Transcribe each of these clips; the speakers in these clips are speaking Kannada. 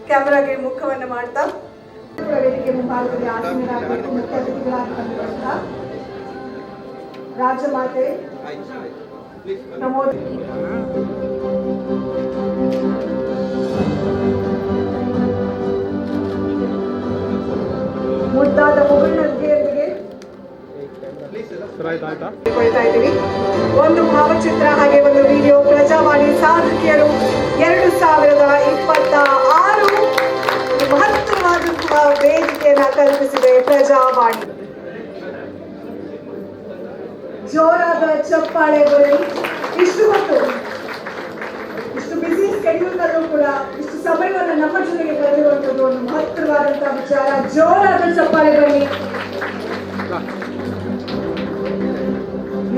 ಕ್ಯಾಮರಾಗೆ ಮುಖವನ್ನು ಮಾಡ್ತಾ ವೇದಿಕೆ ಮುಂಭಾಗದಲ್ಲಿ ಆಸೀನರಾಗಬೇಕು. ಮುಖ್ಯ ಅತಿಥಿಗಳಾಗಿ ಬಂದಿರುವಂತಹ ರಾಜಮಾತೆ ಪ್ರಮೋದ್ ಮುದ್ದಾದ ಮುಗುಳ್ನಗೆಯೊಂದಿಗೆ ಕೊಡ್ತಾ ಇದ್ದೀವಿ. ಒಂದು ಭಾವಚಿತ್ರ ಹಾಗೆ ಒಂದು ವಿಡಿಯೋ. ಪ್ರಜಾವಾಣಿ ಸಾಧಕಿಯರು 2026 ಮಹತ್ತರವಾದಂತಹ ವೇದಿಕೆಯನ್ನ ಕಲ್ಪಿಸಿದೆ ಪ್ರಜಾವಾಣಿ. ಜೋರಾದ ಚಪ್ಪಾಳೆ ಬರಲಿ. ಇಷ್ಟು ಹೊತ್ತು ಇಷ್ಟು ಬಿಸಿ ಸ್ಕೆಡ್ಯೂಲ್ನಲ್ಲೂ ಕೂಡ ಇಷ್ಟು ಸಮಯವನ್ನು ನಮ್ಮ ಜೊತೆಗೆ ಕಳೆದಿರುವಂಥದ್ದು ಒಂದು ಮಹತ್ತರವಾದಂತಹ ವಿಚಾರ. ಜೋರಾದ ಚಪ್ಪಾಳೆ ಬರಲಿ.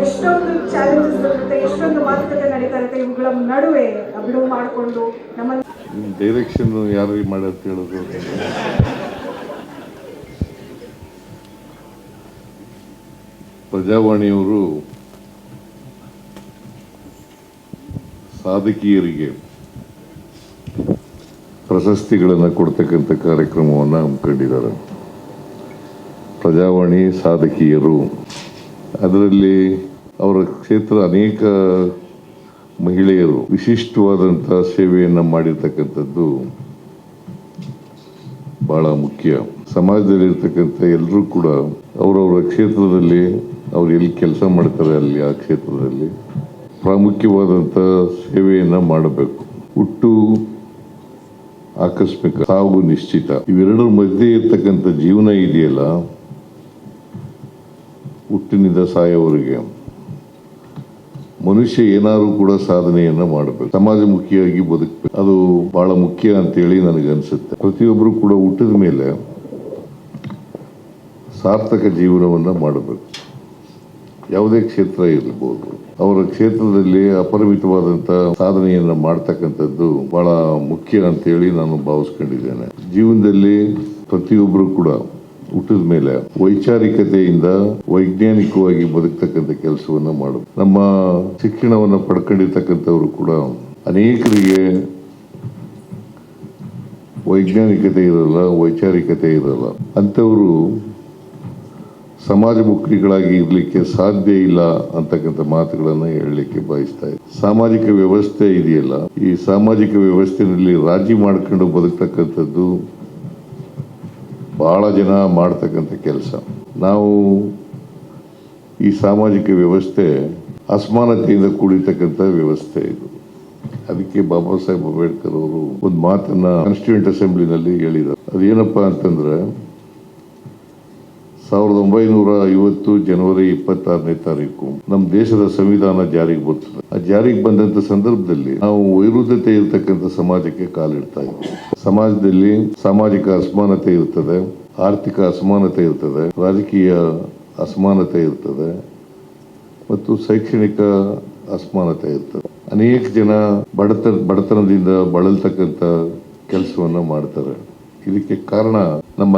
ಎಷ್ಟೊಂದು ಚಾಲೆಂಜಸ್ ಬರುತ್ತೆ, ಎಷ್ಟೊಂದು ಮಾತುಕತೆ ನಡೀತಾ ಇರುತ್ತೆ. ಇವುಗಳ ನಡುವೆ ಅಭಿನವ ಮಾಡಿಕೊಂಡು ನಮ್ಮ ಡೈರೆಕ್ಷನ್ ಯಾರು ಮಾಡಂತ ಹೇಳೋದು. ಪ್ರಜಾವಾಣಿಯವರು ಸಾಧಕಿಯರಿಗೆ ಪ್ರಶಸ್ತಿಗಳನ್ನು ಕೊಡ್ತಕ್ಕಂಥ ಕಾರ್ಯಕ್ರಮವನ್ನು ಹಮ್ಮಿಕೊಂಡಿದ್ದಾರೆ. ಪ್ರಜಾವಾಣಿ ಸಾಧಕಿಯರು, ಅದರಲ್ಲಿ ಅವರ ಕ್ಷೇತ್ರ ಅನೇಕ ಮಹಿಳೆಯರು ವಿಶಿಷ್ಟವಾದಂಥ ಸೇವೆಯನ್ನು ಮಾಡಿರ್ತಕ್ಕಂಥದ್ದು ಬಹಳ ಮುಖ್ಯ. ಸಮಾಜದಲ್ಲಿರ್ತಕ್ಕಂಥ ಎಲ್ಲರೂ ಕೂಡ ಅವರವರ ಕ್ಷೇತ್ರದಲ್ಲಿ ಅವ್ರು ಎಲ್ಲಿ ಕೆಲಸ ಮಾಡ್ತಾರೆ ಅಲ್ಲಿ ಆ ಕ್ಷೇತ್ರದಲ್ಲಿ ಪ್ರಾಮುಖ್ಯವಾದಂಥ ಸೇವೆಯನ್ನು ಮಾಡಬೇಕು. ಹುಟ್ಟು ಆಕಸ್ಮಿಕ, ಸಾವು ನಿಶ್ಚಿತ, ಇವೆರಡರ ಮಧ್ಯೆ ಇರ್ತಕ್ಕಂಥ ಜೀವನ ಇದೆಯಲ್ಲ, ಹುಟ್ಟಿನಿಂದ ಸಾಯೋವರೆಗೆ ಮನುಷ್ಯ ಏನಾದರೂ ಕೂಡ ಸಾಧನೆಯನ್ನ ಮಾಡಬೇಕು, ಸಮಾಜಮುಖಿಯಾಗಿ ಬದುಕಬೇಕು. ಅದು ಬಹಳ ಮುಖ್ಯ ಅಂತೇಳಿ ನನಗನ್ಸುತ್ತೆ. ಪ್ರತಿಯೊಬ್ಬರು ಕೂಡ ಹುಟ್ಟಿದ ಮೇಲೆ ಸಾರ್ಥಕ ಜೀವನವನ್ನ ಮಾಡಬೇಕು. ಯಾವುದೇ ಕ್ಷೇತ್ರ ಇರಬಹುದು, ಅವರ ಕ್ಷೇತ್ರದಲ್ಲಿ ಅಪರಿಮಿತವಾದಂತ ಸಾಧನೆಯನ್ನ ಮಾಡ್ತಕ್ಕಂಥದ್ದು ಬಹಳ ಮುಖ್ಯ ಅಂತೇಳಿ ನಾನು ಭಾವಿಸ್ಕೊಂಡಿದ್ದೇನೆ. ಜೀವನದಲ್ಲಿ ಪ್ರತಿಯೊಬ್ಬರು ಕೂಡ ಹುಟ್ಟಿದ ಮೇಲೆ ವೈಚಾರಿಕತೆಯಿಂದ ವೈಜ್ಞಾನಿಕವಾಗಿ ಬದುಕ್ತಕ್ಕಂಥ ಕೆಲಸವನ್ನ ಮಾಡಬೇಕು. ನಮ್ಮ ಶಿಕ್ಷಣವನ್ನ ಪಡ್ಕೊಂಡಿರ್ತಕ್ಕಂಥವ್ರು ಕೂಡ ಅನೇಕರಿಗೆ ವೈಜ್ಞಾನಿಕತೆ ಇರಲ್ಲ, ವೈಚಾರಿಕತೆ ಇರಲ್ಲ. ಅಂಥವರು ಸಮಾಜಮುಖಿಗಳಾಗಿ ಇರಲಿಕ್ಕೆ ಸಾಧ್ಯ ಇಲ್ಲ ಅಂತಕ್ಕಂಥ ಮಾತುಗಳನ್ನು ಹೇಳಲಿಕ್ಕೆ ಬಯಸ್ತಾ ಇದೆ. ಸಾಮಾಜಿಕ ವ್ಯವಸ್ಥೆ ಇದೆಯಲ್ಲ, ಈ ಸಾಮಾಜಿಕ ವ್ಯವಸ್ಥೆಯಲ್ಲಿ ರಾಜಿ ಮಾಡ್ಕೊಂಡು ಬದುಕ್ತಕ್ಕಂಥದ್ದು ಬಹಳ ಜನ ಮಾಡ್ತಕ್ಕಂಥ ಕೆಲಸ. ನಾವು ಈ ಸಾಮಾಜಿಕ ವ್ಯವಸ್ಥೆ ಅಸಮಾನತೆಯಿಂದ ಕೂಡಿರ್ತಕ್ಕಂಥ ವ್ಯವಸ್ಥೆ ಇದು. ಅದಕ್ಕೆ ಬಾಬಾ ಸಾಹೇಬ್ ಅಂಬೇಡ್ಕರ್ ಅವರು ಒಂದು ಮಾತನ್ನ ಕಾನ್ಸ್ಟಿಟ್ಯೂಂಟ್ ಅಸೆಂಬ್ಲಿನಲ್ಲಿ ಹೇಳಿದರು. ಅದೇನಪ್ಪಾ ಅಂತಂದ್ರೆ 1950 ಜನವರಿ 26ನೇ ತಾರೀಕು ನಮ್ಮ ದೇಶದ ಸಂವಿಧಾನ ಜಾರಿಗೆ ಬರ್ತದೆ. ಆ ಜಾರಿಗೆ ಬಂದಂತ ಸಂದರ್ಭದಲ್ಲಿ ನಾವು ವೈರುಧ್ಯತೆ ಇರತಕ್ಕಂಥ ಸಮಾಜಕ್ಕೆ ಕಾಲಿಡ್ತಾ ಇದ್ದೀವಿ. ಸಮಾಜದಲ್ಲಿ ಸಾಮಾಜಿಕ ಅಸಮಾನತೆ ಇರ್ತದೆ, ಆರ್ಥಿಕ ಅಸಮಾನತೆ ಇರ್ತದೆ, ರಾಜಕೀಯ ಅಸಮಾನತೆ ಇರ್ತದೆ ಮತ್ತು ಶೈಕ್ಷಣಿಕ ಅಸಮಾನತೆ ಇರ್ತದೆ. ಅನೇಕ ಜನ ಬಡತನದಿಂದ ಬಳಲ್ತಕ್ಕಂಥ ಕೆಲಸವನ್ನ ಮಾಡ್ತಾರೆ. ಇದಕ್ಕೆ ಕಾರಣ ನಮ್ಮ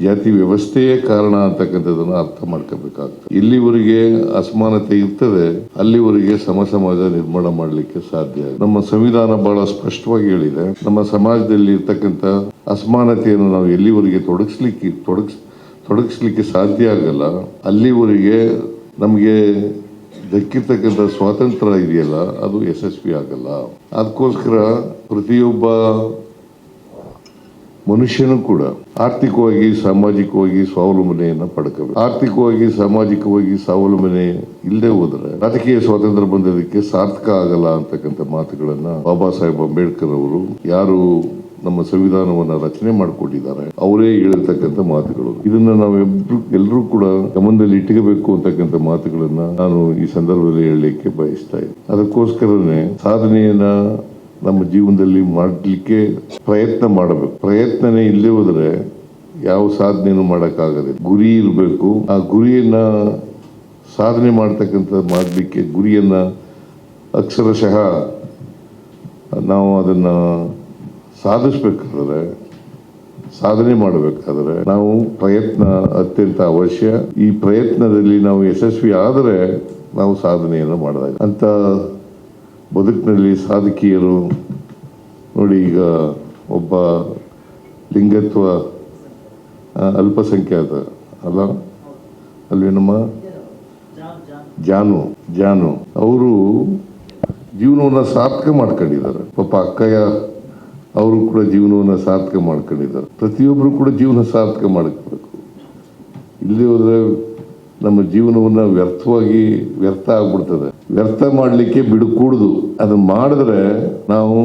ಜಾತಿ ವ್ಯವಸ್ಥೆಯೇ ಕಾರಣ ಅಂತಕ್ಕಂಥದ್ದನ್ನು ಅರ್ಥ ಮಾಡ್ಕೋಬೇಕಾಗ್ತದೆ. ಎಲ್ಲಿವರೆಗೆ ಅಸಮಾನತೆ ಇರ್ತದೆ ಅಲ್ಲಿವರೆಗೆ ಸಮಾಜ ನಿರ್ಮಾಣ ಮಾಡಲಿಕ್ಕೆ ಸಾಧ್ಯ. ನಮ್ಮ ಸಂವಿಧಾನ ಬಹಳ ಸ್ಪಷ್ಟವಾಗಿ ಹೇಳಿದೆ, ನಮ್ಮ ಸಮಾಜದಲ್ಲಿ ಇರ್ತಕ್ಕಂಥ ಅಸಮಾನತೆಯನ್ನು ನಾವು ಎಲ್ಲಿವರೆಗೆ ತೊಡಗಿಸ್ಲಿಕ್ಕೆ ಸಾಧ್ಯ ಆಗಲ್ಲ ಅಲ್ಲಿವರೆಗೆ ನಮಗೆ ದಕ್ಕಿರ್ತಕ್ಕಂಥ ಸ್ವಾತಂತ್ರ್ಯ ಇದೆಯಲ್ಲ ಅದು ಯಶಸ್ವಿ ಆಗಲ್ಲ. ಅದಕ್ಕೋಸ್ಕರ ಪ್ರತಿಯೊಬ್ಬ ಮನುಷ್ಯನು ಕೂಡ ಆರ್ಥಿಕವಾಗಿ ಸಾಮಾಜಿಕವಾಗಿ ಸ್ವಾವಲಂಬನೆಯನ್ನ ಪಡ್ಕೋಬೇಕು. ಆರ್ಥಿಕವಾಗಿ ಸಾಮಾಜಿಕವಾಗಿ ಸ್ವಾವಲಂಬನೆ ಇಲ್ಲದೆ ಹೋದ್ರೆ ರಾಜಕೀಯ ಸ್ವಾತಂತ್ರ್ಯ ಬಂದದಕ್ಕೆ ಸಾರ್ಥಕ ಆಗಲ್ಲ ಅಂತಕ್ಕಂಥ ಮಾತುಗಳನ್ನ ಬಾಬಾ ಸಾಹೇಬ್ ಅಂಬೇಡ್ಕರ್ ಅವರು, ಯಾರು ನಮ್ಮ ಸಂವಿಧಾನವನ್ನ ರಚನೆ ಮಾಡಿಕೊಟ್ಟಿದ್ದಾರೆ, ಅವರೇ ಹೇಳಿರ್ತಕ್ಕಂಥ ಮಾತುಗಳು. ಇದನ್ನ ನಾವು ಎಲ್ಲರೂ ಕೂಡ ಗಮನದಲ್ಲಿ ಇಟ್ಕೋಬೇಕು ಅಂತಕ್ಕಂಥ ಮಾತುಗಳನ್ನ ನಾನು ಈ ಸಂದರ್ಭದಲ್ಲಿ ಹೇಳಲಿಕ್ಕೆ ಬಯಸ್ತಾ ಇದ್ದೀನಿ. ಅದಕ್ಕೋಸ್ಕರನೇ ಸಾಧನೆಯನ್ನ ನಮ್ಮ ಜೀವನದಲ್ಲಿ ಮಾಡಲಿಕ್ಕೆ ಪ್ರಯತ್ನ ಮಾಡಬೇಕು. ಪ್ರಯತ್ನನೇ ಇಲ್ಲದೆ ಹೋದ್ರೆ ಯಾವ ಸಾಧನೆಯನ್ನು ಮಾಡೋಕ್ಕಾಗದೆ. ಗುರಿ ಇರಬೇಕು. ಆ ಗುರಿಯನ್ನ ಸಾಧನೆ ಮಾಡಲಿಕ್ಕೆ ಗುರಿಯನ್ನ ಅಕ್ಷರಶಃ ನಾವು ಅದನ್ನ ಸಾಧಿಸ್ಬೇಕಾದ್ರೆ ಸಾಧನೆ ಮಾಡಬೇಕಾದ್ರೆ ನಾವು ಪ್ರಯತ್ನ ಅತ್ಯಂತ ಅವಶ್ಯ. ಈ ಪ್ರಯತ್ನದಲ್ಲಿ ನಾವು ಯಶಸ್ವಿ ಆದರೆ ನಾವು ಸಾಧನೆಯನ್ನು ಮಾಡಿದಾಗ ಅಂತ ಬದುಕಿನಲ್ಲಿ ಸಾಧಕಿಯರು ನೋಡಿ. ಈಗ ಒಬ್ಬ ಲಿಂಗತ್ವ ಅಲ್ಪಸಂಖ್ಯಾತ ಅಲ್ಲ ಅಲ್ವೇ ನಮ್ಮ ಜಾನು ಅವರು ಜೀವನವನ್ನು ಸಾರ್ಥಕ ಮಾಡ್ಕೊಂಡಿದ್ದಾರೆ. ಪಾಪ ಅಕ್ಕಯ್ಯ ಅವರು ಕೂಡ ಜೀವನವನ್ನು ಸಾರ್ಥಕ ಮಾಡ್ಕೊಂಡಿದ್ದಾರೆ. ಪ್ರತಿಯೊಬ್ಬರು ಕೂಡ ಜೀವನ ಸಾರ್ಥಕ ಮಾಡಬೇಕು. ಇಲ್ಲಿ ಹೋದ್ರೆ ನಮ್ಮ ಜೀವನವನ್ನು ವ್ಯರ್ಥ ಆಗ್ಬಿಡ್ತದೆ. ವ್ಯರ್ಥ ಮಾಡಲಿಕ್ಕೆ ಬಿಡಕೂಡದು. ಅದನ್ನು ಮಾಡಿದ್ರೆ ನಾವು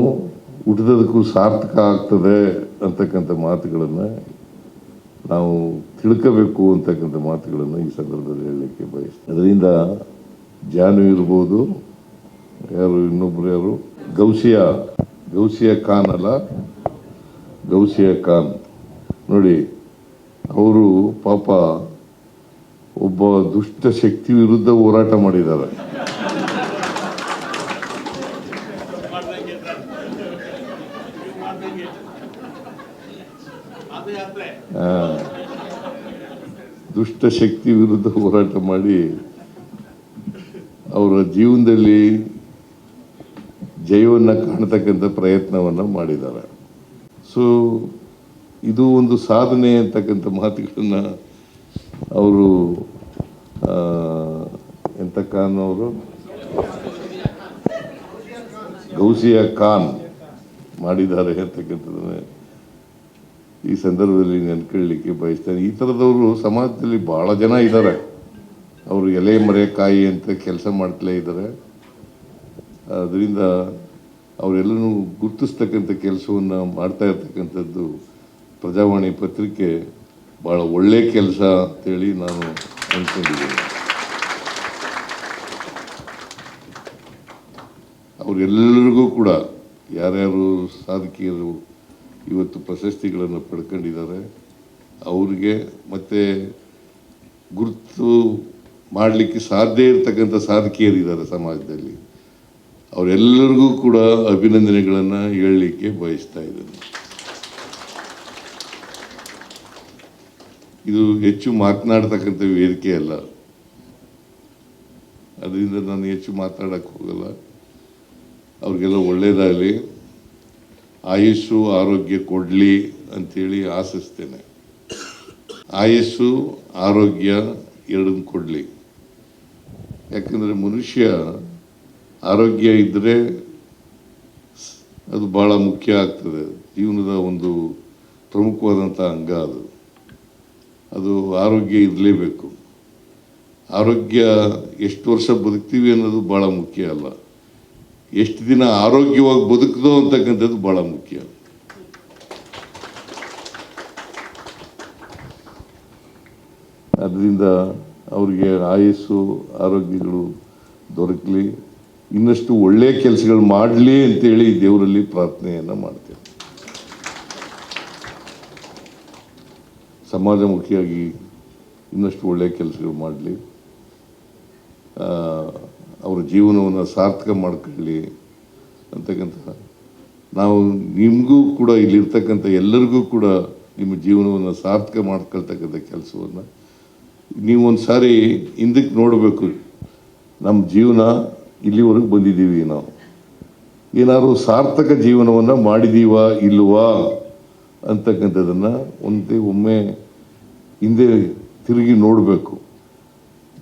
ಹುಟ್ಟಿದಕ್ಕೂ ಸಾರ್ಥಕ ಆಗ್ತದೆ ಅಂತಕ್ಕಂಥ ಮಾತುಗಳನ್ನು ನಾವು ತಿಳ್ಕೋಬೇಕು ಅಂತಕ್ಕಂಥ ಮಾತುಗಳನ್ನು ಈ ಸಂದರ್ಭದಲ್ಲಿ ಹೇಳಲಿಕ್ಕೆ ಬಯಸ್ತೀನಿ. ಅದರಿಂದ ಜಾನು ಇರ್ಬೋದು, ಯಾರು ಇನ್ನೊಬ್ರು ಯಾರು ಗೌಸಿಯಾ ಖಾನ್ ಅಲ್ಲ, ಗೌಸಿಯಾ ಖಾನ್ ನೋಡಿ, ಅವರು ಪಾಪ ಒಬ್ಬ ದುಷ್ಟ ಶಕ್ತಿ ವಿರುದ್ಧ ಹೋರಾಟ ಮಾಡಿದ್ದಾರೆ. ದುಷ್ಟ ಶಕ್ತಿ ವಿರುದ್ಧ ಹೋರಾಟ ಮಾಡಿ ಅವರ ಜೀವನದಲ್ಲಿ ಜಯವನ್ನು ಕಾಣತಕ್ಕಂಥ ಪ್ರಯತ್ನವನ್ನು ಮಾಡಿದ್ದಾರೆ. ಸೊ ಇದು ಒಂದು ಸಾಧನೆ ಅಂತಕ್ಕಂಥ ಮಾತುಗಳನ್ನು ಅವರು ಎಂಥ ಖಾನ್ ಅವರು ಗೌಸಿಯಾ ಖಾನ್ ಮಾಡಿದ್ದಾರೆ ಅಂತಕ್ಕಂಥದ್ದನ್ನು ಈ ಸಂದರ್ಭದಲ್ಲಿ ನೆನ್ಕೊಳ್ಳಿಕ್ಕೆ ಬಯಸ್ತೇನೆ. ಈ ಥರದವರು ಸಮಾಜದಲ್ಲಿ ಭಾಳ ಜನ ಇದ್ದಾರೆ. ಅವರು ಎಲೆ ಮರೆಕಾಯಿ ಅಂತ ಕೆಲಸ ಮಾಡ್ತಲೇ ಇದ್ದಾರೆ. ಅದರಿಂದ ಅವರೆಲ್ಲನೂ ಗುರುತಿಸ್ತಕ್ಕಂಥ ಕೆಲಸವನ್ನು ಮಾಡ್ತಾ ಇರ್ತಕ್ಕಂಥದ್ದು ಪ್ರಜಾವಾಣಿ ಪತ್ರಿಕೆ ಭಾಳ ಒಳ್ಳೆಯ ಕೆಲಸ ಅಂತೇಳಿ ನಾನು ಅಂದ್ಕೊಂಡಿದ್ದೀನಿ. ಅವರೆಲ್ಲರಿಗೂ ಕೂಡ ಯಾರ್ಯಾರು ಸಾಧಕಿಯರು ಇವತ್ತು ಪ್ರಶಸ್ತಿಗಳನ್ನು ಪಡ್ಕೊಂಡಿದ್ದಾರೆ ಅವ್ರಿಗೆ ಮತ್ತೆ ಗುರುತು ಮಾಡಲಿಕ್ಕೆ ಸಾಧ್ಯ ಇರತಕ್ಕಂಥ ಸಾಧಕಿಯರಿದ್ದಾರೆ ಸಮಾಜದಲ್ಲಿ, ಅವರೆಲ್ಲರಿಗೂ ಕೂಡ ಅಭಿನಂದನೆಗಳನ್ನು ಹೇಳಲಿಕ್ಕೆ ಬಯಸ್ತಾ ಇದ್ದೇನೆ. ಇದು ಹೆಚ್ಚು ಮಾತನಾಡ್ತಕ್ಕಂಥ ವೇದಿಕೆ ಅಲ್ಲ, ಅದರಿಂದ ನಾನು ಹೆಚ್ಚು ಮಾತಾಡಕ್ಕೆ ಹೋಗಲ್ಲ. ಅವ್ರಿಗೆಲ್ಲ ಒಳ್ಳೆಯದಾಗಲಿ, ಆಯುಸ್ಸು ಆರೋಗ್ಯ ಕೊಡಲಿ ಅಂಥೇಳಿ ಆಶಿಸ್ತೇನೆ. ಆಯುಸ್ಸು ಆರೋಗ್ಯ ಎರಡನ್ನು ಕೊಡಲಿ. ಯಾಕಂದರೆ ಮನುಷ್ಯ ಆರೋಗ್ಯ ಇದ್ದರೆ ಅದು ಭಾಳ ಮುಖ್ಯ ಆಗ್ತದೆ. ಜೀವನದ ಒಂದು ಪ್ರಮುಖವಾದಂಥ ಅಂಗ ಅದು ಆರೋಗ್ಯ ಇರಲೇಬೇಕು. ಆರೋಗ್ಯ ಎಷ್ಟು ವರ್ಷ ಬದುಕ್ತೀವಿ ಅನ್ನೋದು ಭಾಳ ಮುಖ್ಯ ಅಲ್ಲ, ಎಷ್ಟು ದಿನ ಆರೋಗ್ಯವಾಗಿ ಬದುಕುದೋ ಅಂತಕ್ಕಂಥದ್ದು ಭಾಳ ಮುಖ್ಯ. ಅದರಿಂದ ಅವರಿಗೆ ಆಯಸ್ಸು ಆರೋಗ್ಯಗಳು ದೊರಕಲಿ, ಇನ್ನಷ್ಟು ಒಳ್ಳೆಯ ಕೆಲಸಗಳು ಮಾಡಲಿ ಅಂತೇಳಿ ದೇವರಲ್ಲಿ ಪ್ರಾರ್ಥನೆಯನ್ನು ಮಾಡ್ತೇವೆ. ಸಮಾಜಮುಖಿಯಾಗಿ ಇನ್ನಷ್ಟು ಒಳ್ಳೆಯ ಕೆಲಸಗಳು ಮಾಡಲಿ, ಅವರ ಜೀವನವನ್ನು ಸಾರ್ಥಕ ಮಾಡ್ಕೊಳ್ಳಿ ಅಂತಕ್ಕಂಥ ನಾವು ನಿಮಗೂ ಕೂಡ ಇಲ್ಲಿರ್ತಕ್ಕಂಥ ಎಲ್ಲರಿಗೂ ಕೂಡ ನಿಮ್ಮ ಜೀವನವನ್ನು ಸಾರ್ಥಕ ಮಾಡ್ಕೊಳ್ತಕ್ಕಂಥ ಕೆಲಸವನ್ನು ನೀವು ಒಂದು ಸಾರಿ ಹಿಂದಕ್ಕೆ ನೋಡಬೇಕು. ನಮ್ಮ ಜೀವನ ಇಲ್ಲಿವರೆಗೂ ಬಂದಿದ್ದೀವಿ, ನಾವು ಏನಾದ್ರು ಸಾರ್ಥಕ ಜೀವನವನ್ನು ಮಾಡಿದೀವಾ ಇಲ್ವಾ ಅಂತಕ್ಕಂಥದ್ದನ್ನು ಒಮ್ಮೆ ಹಿಂದೆ ತಿರುಗಿ ನೋಡಬೇಕು.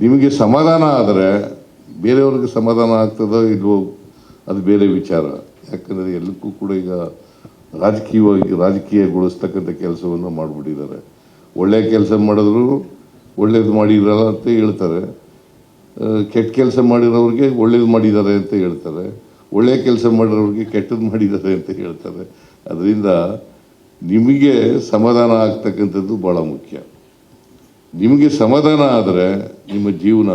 ನಿಮಗೆ ಸಮಾಧಾನ ಆದರೆ ಬೇರೆಯವ್ರಿಗೆ ಸಮಾಧಾನ ಆಗ್ತದೋ ಇಲ್ವೋ ಅದು ಬೇರೆ ವಿಚಾರ. ಯಾಕಂದರೆ ಎಲ್ಲಕ್ಕೂ ಕೂಡ ಈಗ ರಾಜಕೀಯಗೊಳಿಸ್ತಕ್ಕಂಥ ಕೆಲಸವನ್ನು ಮಾಡಿಬಿಟ್ಟಿದ್ದಾರೆ. ಒಳ್ಳೆಯ ಕೆಲಸ ಮಾಡಿದ್ರು ಒಳ್ಳೇದು ಮಾಡಿರಲ್ಲ ಅಂತ ಹೇಳ್ತಾರೆ, ಕೆಟ್ಟ ಕೆಲಸ ಮಾಡಿರೋರಿಗೆ ಒಳ್ಳೇದು ಮಾಡಿದ್ದಾರೆ ಅಂತ ಹೇಳ್ತಾರೆ, ಒಳ್ಳೆಯ ಕೆಲಸ ಮಾಡಿರೋರಿಗೆ ಕೆಟ್ಟದ್ದು ಮಾಡಿದ್ದಾರೆ ಅಂತ ಹೇಳ್ತಾರೆ. ಅದರಿಂದ ನಿಮಗೆ ಸಮಾಧಾನ ಆಗ್ತಕ್ಕಂಥದ್ದು ಭಾಳ ಮುಖ್ಯ. ನಿಮಗೆ ಸಮಾಧಾನ ಆದರೆ ನಿಮ್ಮ ಜೀವನ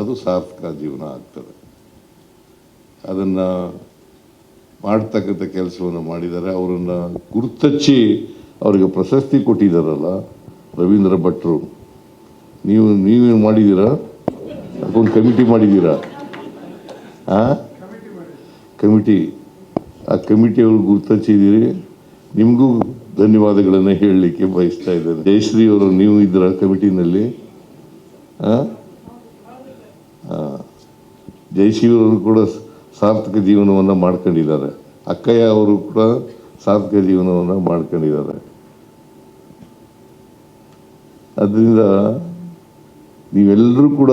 ಅದು ಸಾರ್ಥಕ ಜೀವನ ಆಗ್ತದೆ. ಅದನ್ನು ಮಾಡ್ತಕ್ಕಂಥ ಕೆಲಸವನ್ನು ಮಾಡಿದ್ದಾರೆ. ಅವರನ್ನು ಗುರುತಚ್ಚಿ ಅವರಿಗೆ ಪ್ರಶಸ್ತಿ ಕೊಟ್ಟಿದ್ದಾರಲ್ಲ ರವೀಂದ್ರ ಭಟ್ರು, ನೀವೇನು ಮಾಡಿದ್ದೀರಾ? ಅದೊಂದು ಕಮಿಟಿ ಮಾಡಿದ್ದೀರಾ? ಕಮಿಟಿ, ಆ ಕಮಿಟಿಯವ್ರು ಗುರುತಚ್ಚಿದ್ದೀರಿ. ನಿಮಗೂ ಧನ್ಯವಾದಗಳನ್ನು ಹೇಳಲಿಕ್ಕೆ ಬಯಸ್ತಾ ಇದ್ದೇನೆ. ಜಯಶ್ರೀ ಅವರು ನೀವು ಇದ್ರ ಕಮಿಟಿನಲ್ಲಿ ಜಯಶ್ರೀ ಅವರು ಕೂಡ ಸಾರ್ಥಕ ಜೀವನವನ್ನು ಮಾಡ್ಕೊಂಡಿದ್ದಾರೆ. ಅಕ್ಕಯ್ಯ ಅವರು ಕೂಡ ಸಾರ್ಥಕ ಜೀವನವನ್ನು ಮಾಡ್ಕೊಂಡಿದ್ದಾರೆ. ಅದರಿಂದ ನೀವೆಲ್ಲರೂ ಕೂಡ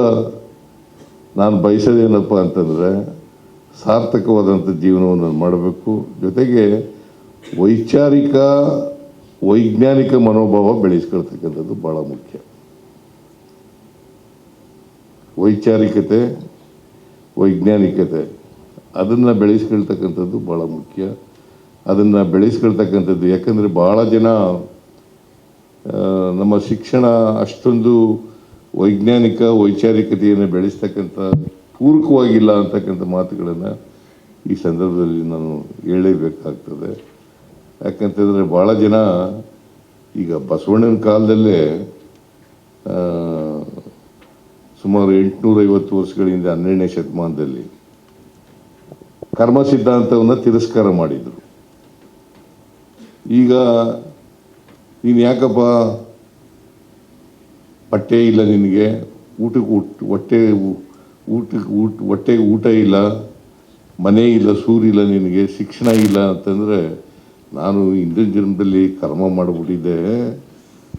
ನಾನು ಬಯಸೋದೇನಪ್ಪ ಅಂತಂದರೆ ಸಾರ್ಥಕವಾದಂಥ ಜೀವನವನ್ನು ಮಾಡಬೇಕು. ಜೊತೆಗೆ ವೈಜ್ಞಾನಿಕ ಮನೋಭಾವ ಬೆಳೆಸ್ಕೊಳ್ತಕ್ಕಂಥದ್ದು ಭಾಳ ಮುಖ್ಯ. ವೈಜ್ಞಾನಿಕತೆ ಅದನ್ನು ಬೆಳೆಸ್ಕೊಳ್ತಕ್ಕಂಥದ್ದು ಭಾಳ ಮುಖ್ಯ. ಅದನ್ನು ಬೆಳೆಸ್ಕೊಳ್ತಕ್ಕಂಥದ್ದು ಯಾಕಂದರೆ ಭಾಳ ಜನ ನಮ್ಮ ಶಿಕ್ಷಣ ಅಷ್ಟೊಂದು ವೈಚಾರಿಕತೆಯನ್ನು ಬೆಳೆಸ್ತಕ್ಕಂಥ ಪೂರಕವಾಗಿಲ್ಲ ಅಂತಕ್ಕಂಥ ಮಾತುಗಳನ್ನು ಈ ಸಂದರ್ಭದಲ್ಲಿ ನಾನು ಹೇಳಲೇಬೇಕಾಗ್ತದೆ. ಯಾಕಂತಂದರೆ ಭಾಳ ಜನ ಈಗ ಬಸವಣ್ಣನ ಕಾಲದಲ್ಲೇ ಸುಮಾರು 850 ವರ್ಷಗಳಿಂದ 12ನೇ ಶತಮಾನದಲ್ಲಿ ಕರ್ಮ ಸಿದ್ಧಾಂತವನ್ನು ತಿರಸ್ಕಾರ ಮಾಡಿದರು. ಈಗ ನೀನು ಯಾಕಪ್ಪ ಬಟ್ಟೆ ಇಲ್ಲ, ನಿನಗೆ ಹೊಟ್ಟೆಗೆ ಊಟ ಇಲ್ಲ, ಮನೆ ಇಲ್ಲ, ಸೂರಿಲ್ಲ, ನಿನಗೆ ಶಿಕ್ಷಣ ಇಲ್ಲ ಅಂತಂದರೆ ನಾನು ಹಿಂದಿನ ಜನ್ಮದಲ್ಲಿ ಕರ್ಮ ಮಾಡಿಬಿಟ್ಟಿದ್ದೆ,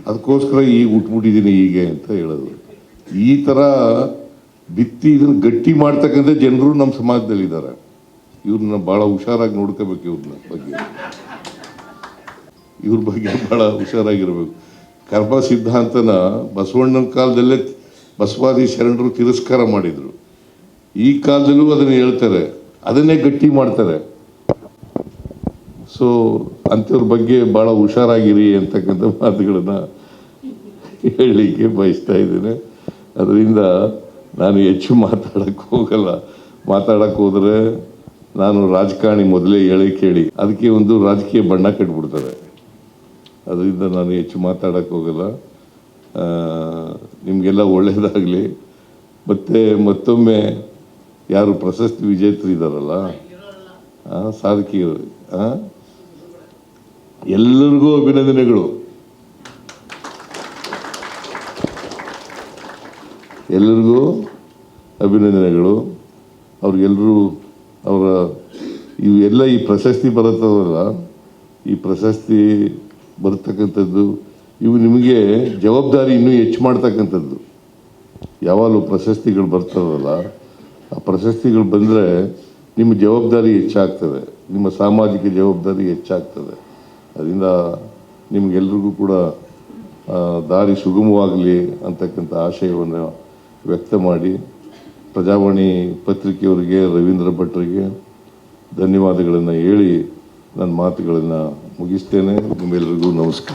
ಅದಕ್ಕೋಸ್ಕರ ಈಗ ಹುಟ್ಬಿಟ್ಟಿದ್ದೀನಿ ಹೀಗೆ ಅಂತ ಹೇಳೋದು. ಈ ಥರ ಬಿತ್ತಿ ಇದನ್ನು ಗಟ್ಟಿ ಮಾಡ್ತಕ್ಕಂಥ ಜನರು ನಮ್ಮ ಸಮಾಜದಲ್ಲಿದ್ದಾರೆ. ಇವ್ರನ್ನ ಭಾಳ ಹುಷಾರಾಗಿ ನೋಡ್ಕೋಬೇಕು. ಇವ್ರ ಬಗ್ಗೆ ಭಾಳ ಹುಷಾರಾಗಿರ್ಬೇಕು. ಕರ್ಮ ಸಿದ್ಧಾಂತನ ಬಸವಣ್ಣನ ಕಾಲದಲ್ಲೇ ಬಸವಾದಿ ಶರಣರು ತಿರಸ್ಕಾರ ಮಾಡಿದರು. ಈ ಕಾಲದಲ್ಲೂ ಅದನ್ನು ಹೇಳ್ತಾರೆ, ಅದನ್ನೇ ಗಟ್ಟಿ ಮಾಡ್ತಾರೆ. ಸೊ ಅಂಥವ್ರ ಬಗ್ಗೆ ಭಾಳ ಹುಷಾರಾಗಿರಿ ಅಂತಕ್ಕಂಥ ಮಾತುಗಳನ್ನು ಹೇಳಲಿಕ್ಕೆ ಬಯಸ್ತಾ ಇದ್ದೇನೆ. ಅದರಿಂದ ನಾನು ಹೆಚ್ಚು ಮಾತಾಡಕ್ಕೆ ಹೋದರೆ ನಾನು ರಾಜಕಾರಣಿ ಮೊದಲೇ ಕೇಳಿ ಅದಕ್ಕೆ ಒಂದು ರಾಜಕೀಯ ಬಣ್ಣ ಕಟ್ಬಿಡ್ತಾರೆ. ಅದರಿಂದ ನಾನು ಹೆಚ್ಚು ಮಾತಾಡಕ್ಕೆ ಹೋಗಲ್ಲ. ನಿಮಗೆಲ್ಲ ಒಳ್ಳೆಯದಾಗಲಿ. ಮತ್ತೊಮ್ಮೆ ಯಾರು ಪ್ರಶಸ್ತಿ ವಿಜೇತರಿದ್ದಾರಲ್ಲ ಸಾಧಕಿಯರು, ಎಲ್ಲರಿಗೂ ಅಭಿನಂದನೆಗಳು. ಅವ್ರಿಗೆಲ್ಲರೂ ಇವೆಲ್ಲ ಈ ಪ್ರಶಸ್ತಿ ಬರುತ್ತವಲ್ಲ, ಈ ಪ್ರಶಸ್ತಿ ಬರ್ತಕ್ಕಂಥದ್ದು ಇವು ನಿಮಗೆ ಜವಾಬ್ದಾರಿ ಇನ್ನೂ ಹೆಚ್ಚು ಮಾಡ್ತಕ್ಕಂಥದ್ದು. ಯಾವಾಗಲೂ ಪ್ರಶಸ್ತಿಗಳು ಬರ್ತದಲ್ಲ, ಆ ಪ್ರಶಸ್ತಿಗಳು ಬಂದರೆ ನಿಮ್ಮ ಜವಾಬ್ದಾರಿ ಹೆಚ್ಚಾಗ್ತದೆ, ನಿಮ್ಮ ಸಾಮಾಜಿಕ ಜವಾಬ್ದಾರಿ ಹೆಚ್ಚಾಗ್ತದೆ. ಅದರಿಂದ ನಿಮಗೆಲ್ರಿಗೂ ಕೂಡ ದಾರಿ ಸುಗಮವಾಗಲಿ ಅಂತಕ್ಕಂಥ ಆಶಯವನ್ನು ವ್ಯಕ್ತ ಮಾಡಿ ಪ್ರಜಾವಾಣಿ ಪತ್ರಿಕೆಯವರಿಗೆ, ರವೀಂದ್ರ ಭಟ್ರಿಗೆ ಧನ್ಯವಾದಗಳನ್ನು ಹೇಳಿ ನನ್ನ ಮಾತುಗಳನ್ನು ಮುಗಿಸ್ತೇನೆ. ನಿಮ್ಮೆಲ್ಲರಿಗೂ ನಮಸ್ಕಾರ.